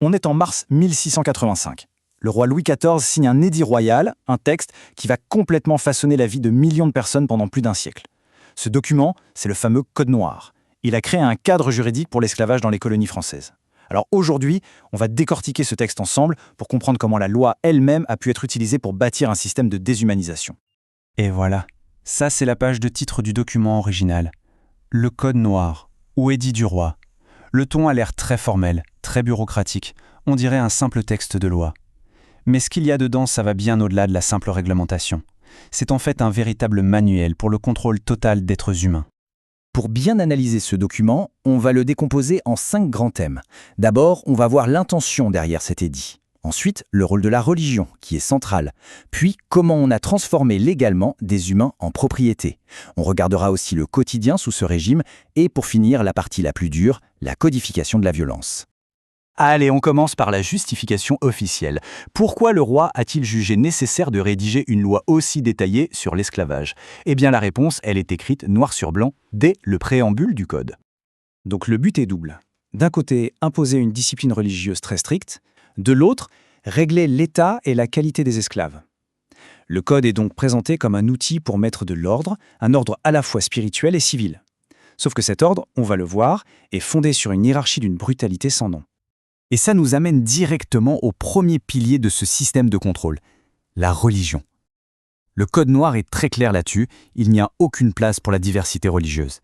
On est en mars 1685. Le roi Louis XIV signe un édit royal, un texte qui va complètement façonner la vie de millions de personnes pendant plus d'un siècle. Ce document, c'est le fameux Code noir. Il a créé un cadre juridique pour l'esclavage dans les colonies françaises. Alors aujourd'hui, on va décortiquer ce texte ensemble pour comprendre comment la loi elle-même a pu être utilisée pour bâtir un système de déshumanisation. Et voilà, ça c'est la page de titre du document original. Le Code noir, ou édit du roi. Le ton a l'air très formel, très bureaucratique, on dirait un simple texte de loi. Mais ce qu'il y a dedans, ça va bien au-delà de la simple réglementation. C'est en fait un véritable manuel pour le contrôle total d'êtres humains. Pour bien analyser ce document, on va le décomposer en 5 grands thèmes. D'abord, on va voir l'intention derrière cet édit. Ensuite, le rôle de la religion, qui est central. Puis, comment on a transformé légalement des humains en propriétés. On regardera aussi le quotidien sous ce régime. Et pour finir, la partie la plus dure, la codification de la violence. Allez, on commence par la justification officielle. Pourquoi le roi a-t-il jugé nécessaire de rédiger une loi aussi détaillée sur l'esclavage? Eh bien la réponse, elle est écrite noir sur blanc dès le préambule du Code. Donc le but est double. D'un côté, imposer une discipline religieuse très stricte. De l'autre, régler l'état et la qualité des esclaves. Le Code est donc présenté comme un outil pour mettre de l'ordre, un ordre à la fois spirituel et civil. Sauf que cet ordre, on va le voir, est fondé sur une hiérarchie d'une brutalité sans nom. Et ça nous amène directement au premier pilier de ce système de contrôle, la religion. Le Code noir est très clair là-dessus, il n'y a aucune place pour la diversité religieuse.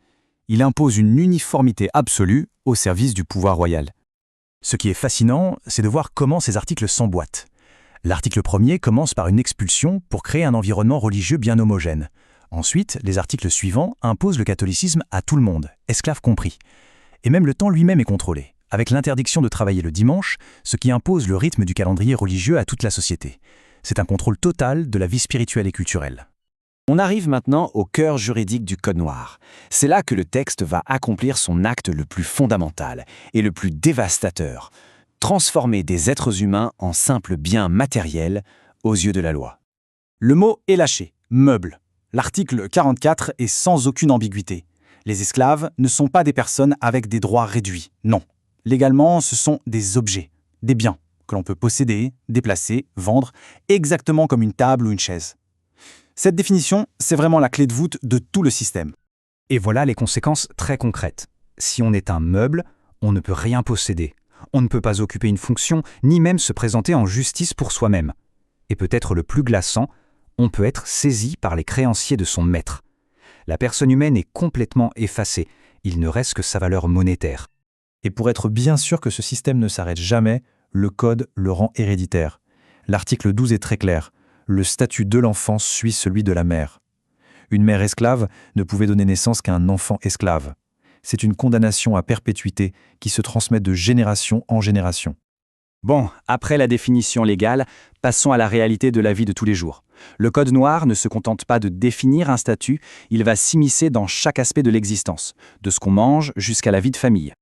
Il impose une uniformité absolue au service du pouvoir royal. Ce qui est fascinant, c'est de voir comment ces articles s'emboîtent. L'article 1er commence par une expulsion pour créer un environnement religieux bien homogène. Ensuite, les articles suivants imposent le catholicisme à tout le monde, esclaves compris. Et même le temps lui-même est contrôlé, avec l'interdiction de travailler le dimanche, ce qui impose le rythme du calendrier religieux à toute la société. C'est un contrôle total de la vie spirituelle et culturelle. On arrive maintenant au cœur juridique du Code noir. C'est là que le texte va accomplir son acte le plus fondamental et le plus dévastateur, transformer des êtres humains en simples biens matériels aux yeux de la loi. Le mot est lâché, meuble. L'article 44 est sans aucune ambiguïté. Les esclaves ne sont pas des personnes avec des droits réduits, non. Légalement, ce sont des objets, des biens que l'on peut posséder, déplacer, vendre, exactement comme une table ou une chaise. Cette définition, c'est vraiment la clé de voûte de tout le système. Et voilà les conséquences très concrètes. Si on est un meuble, on ne peut rien posséder. On ne peut pas occuper une fonction, ni même se présenter en justice pour soi-même. Et peut-être le plus glaçant, on peut être saisi par les créanciers de son maître. La personne humaine est complètement effacée. Il ne reste que sa valeur monétaire. Et pour être bien sûr que ce système ne s'arrête jamais, le Code le rend héréditaire. L'article 12 est très clair. Le statut de l'enfant suit celui de la mère. Une mère esclave ne pouvait donner naissance qu'à un enfant esclave. C'est une condamnation à perpétuité qui se transmet de génération en génération. Bon, après la définition légale, passons à la réalité de la vie de tous les jours. Le Code noir ne se contente pas de définir un statut, il va s'immiscer dans chaque aspect de l'existence, de ce qu'on mange jusqu'à la vie de famille.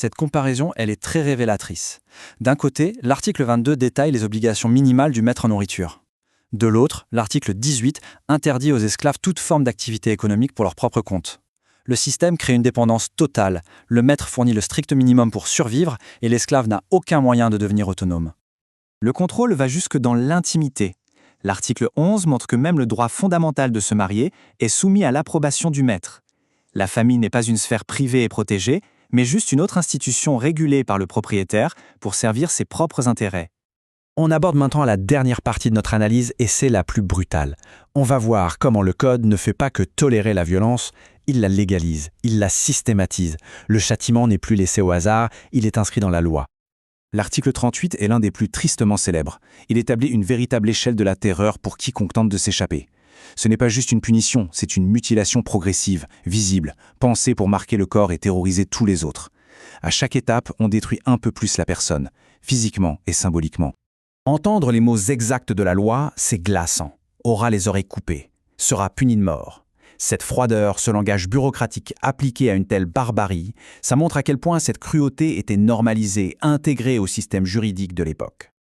Cette comparaison, elle est très révélatrice. D'un côté, l'article 22 détaille les obligations minimales du maître en nourriture. De l'autre, l'article 18 interdit aux esclaves toute forme d'activité économique pour leur propre compte. Le système crée une dépendance totale. Le maître fournit le strict minimum pour survivre et l'esclave n'a aucun moyen de devenir autonome. Le contrôle va jusque dans l'intimité. L'article 11 montre que même le droit fondamental de se marier est soumis à l'approbation du maître. La famille n'est pas une sphère privée et protégée, mais juste une autre institution régulée par le propriétaire pour servir ses propres intérêts. On aborde maintenant la dernière partie de notre analyse et c'est la plus brutale. On va voir comment le Code ne fait pas que tolérer la violence, il la légalise, il la systématise. Le châtiment n'est plus laissé au hasard, il est inscrit dans la loi. L'article 38 est l'un des plus tristement célèbres. Il établit une véritable échelle de la terreur pour quiconque tente de s'échapper. Ce n'est pas juste une punition, c'est une mutilation progressive, visible, pensée pour marquer le corps et terroriser tous les autres. À chaque étape, on détruit un peu plus la personne, physiquement et symboliquement. Entendre les mots exacts de la loi, c'est glaçant. Aura les oreilles coupées, sera puni de mort. Cette froideur, ce langage bureaucratique appliqué à une telle barbarie, ça montre à quel point cette cruauté était normalisée, intégrée au système juridique de l'époque.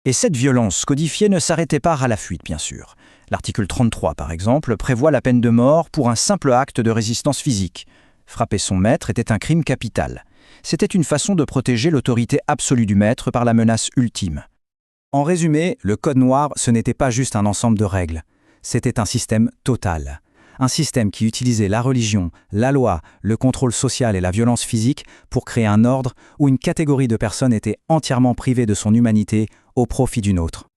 Et cette violence codifiée ne s'arrêtait pas à la fuite, bien sûr. L'article 33, par exemple, prévoit la peine de mort pour un simple acte de résistance physique. Frapper son maître était un crime capital. C'était une façon de protéger l'autorité absolue du maître par la menace ultime. En résumé, le Code noir, ce n'était pas juste un ensemble de règles. C'était un système total. Un système qui utilisait la religion, la loi, le contrôle social et la violence physique pour créer un ordre où une catégorie de personnes était entièrement privée de son humanité au profit d'une autre.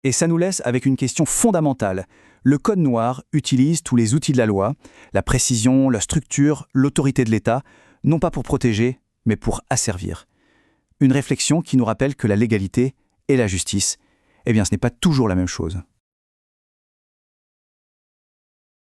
Et ça nous laisse avec une question fondamentale. Le Code noir utilise tous les outils de la loi, la précision, la structure, l'autorité de l'État, non pas pour protéger, mais pour asservir. Une réflexion qui nous rappelle que la légalité et la justice, ce n'est pas toujours la même chose.